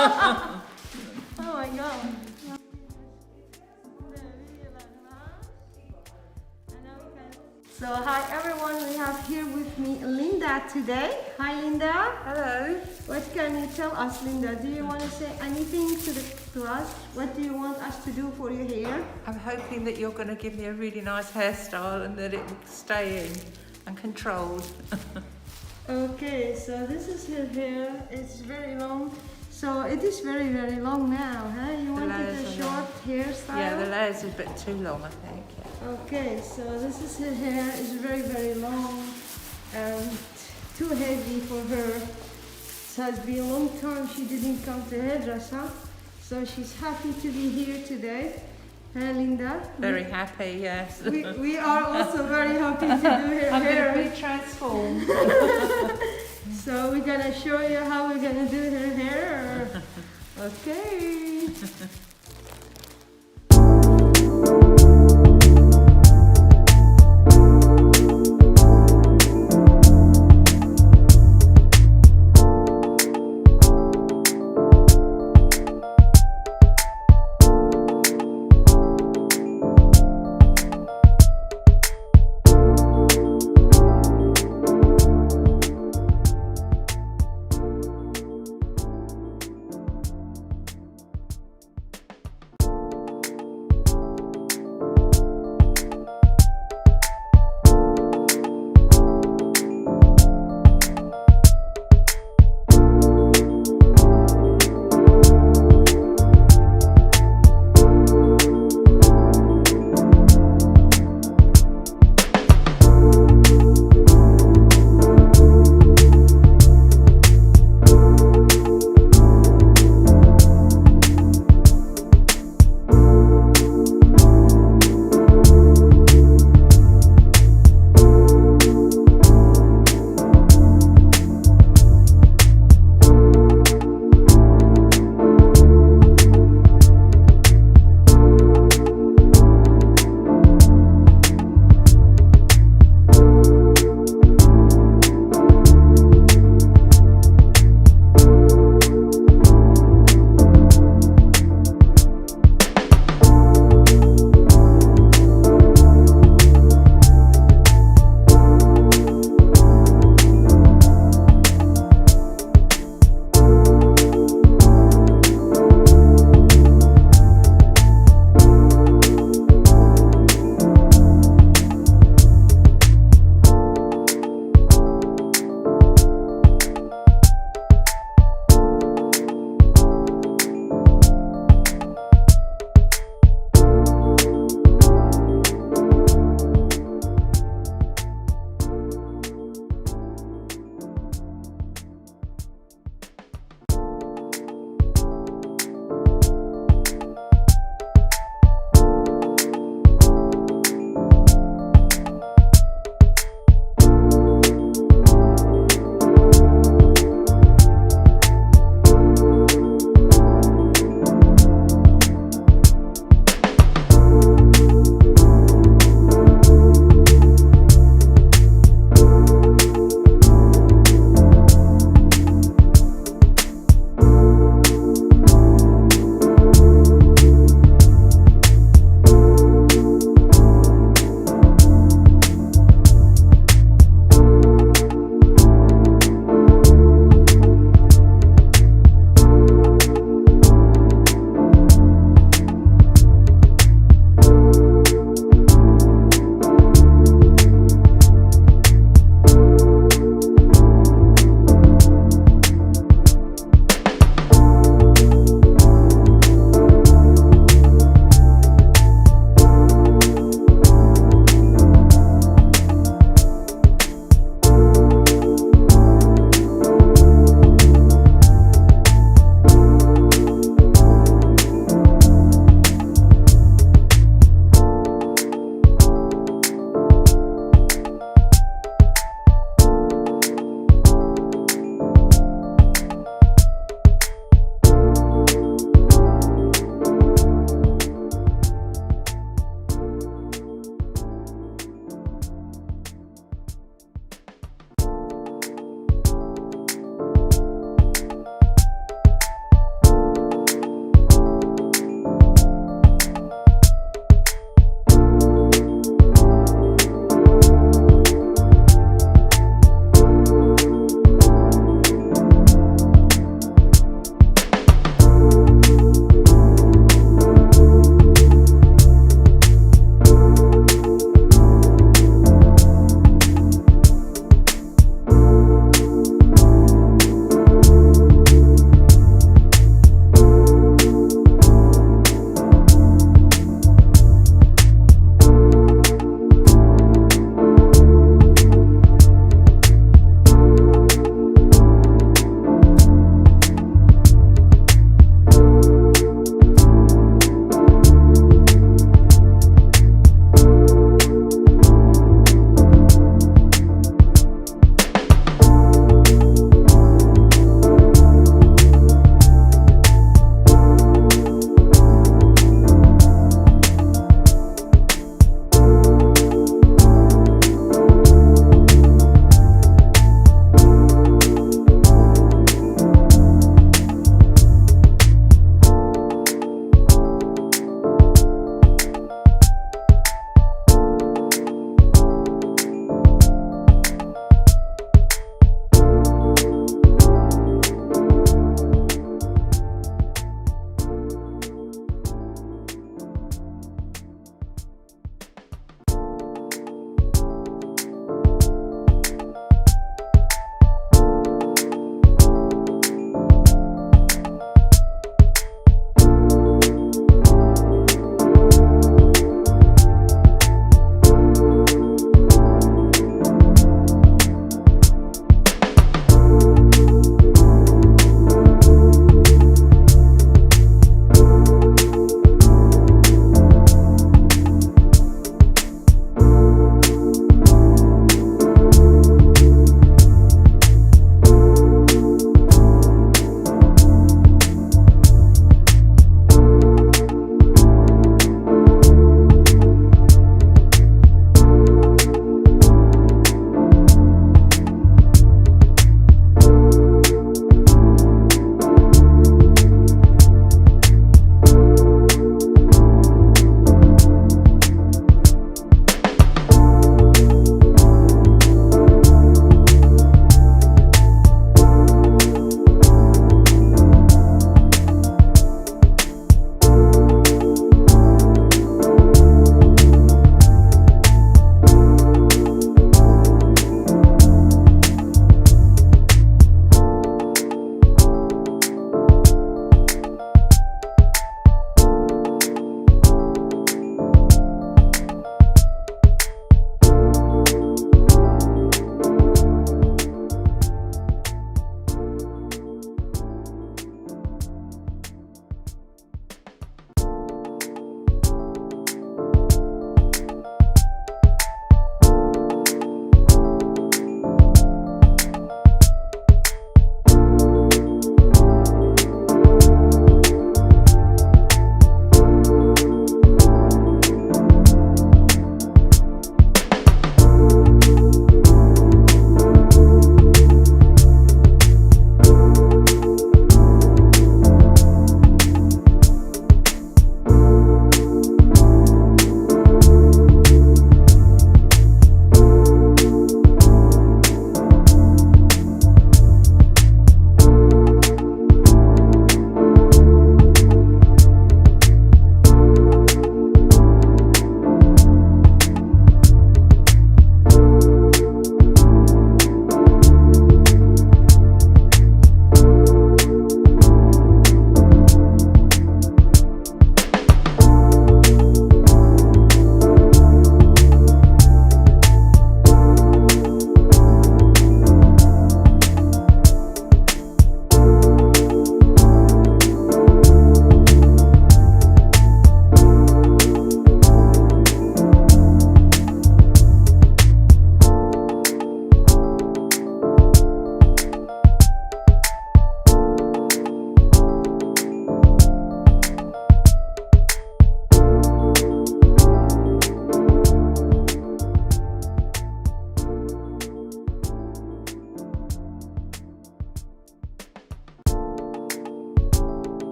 Oh my god. So hi everyone, we have here with me Linda today. Hi Linda. Hello. What can you tell us, Linda? Do you want to say anything to us? What do you want us to do for your hair? I'm hoping that you're going to give me a really nice hairstyle and that it will stay in and controlled. Okay, so this is her hair. It's very long. So it is very, very long now, huh? You wanted layers a are short hairstyle? Yeah, the layers are a bit too long, I think. Yeah. Okay, so this is her hair. It's very, very long and too heavy for her. So it's been a long time she didn't come to hairdresser. So she's happy to be here today. Huh, Linda? Very happy, yes. We are also very happy to do her I'm hair. going to be transformed. So we're gonna show you how we're gonna do her hair. Okay.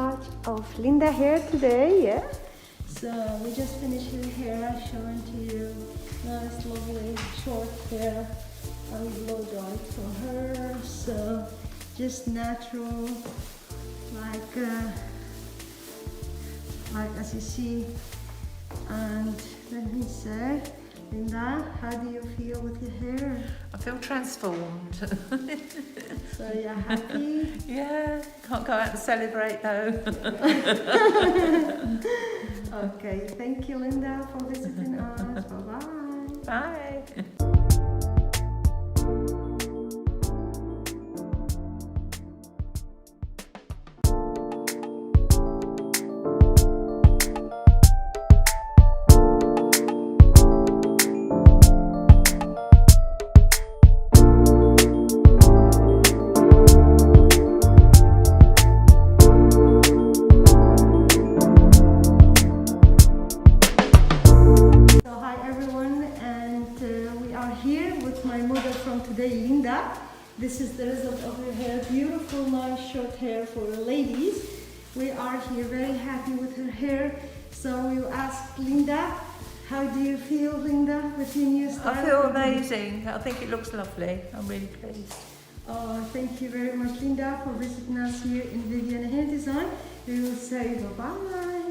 touch of Linda hair today, yeah? So we just finished her hair, showing to you nice, lovely, short hair and blow dried for her. So just natural, like as you see. And let me say, Linda, how do you feel with your hair? I feel transformed. So you're happy? Yeah, can't go out and celebrate though. Okay, thank you, Linda, for visiting us. Bye-bye. Bye. So hi everyone, and we are here with my model from today, Linda. This is the result of her hair, beautiful, nice short hair for ladies. We are here very happy with her hair. So we asked Linda, how do you feel, Linda, with your new style? I feel amazing. I think it looks lovely. I'm really pleased. Oh, thank you very much, Linda, for visiting us here in Vivyan Hair Design. We will say bye-bye.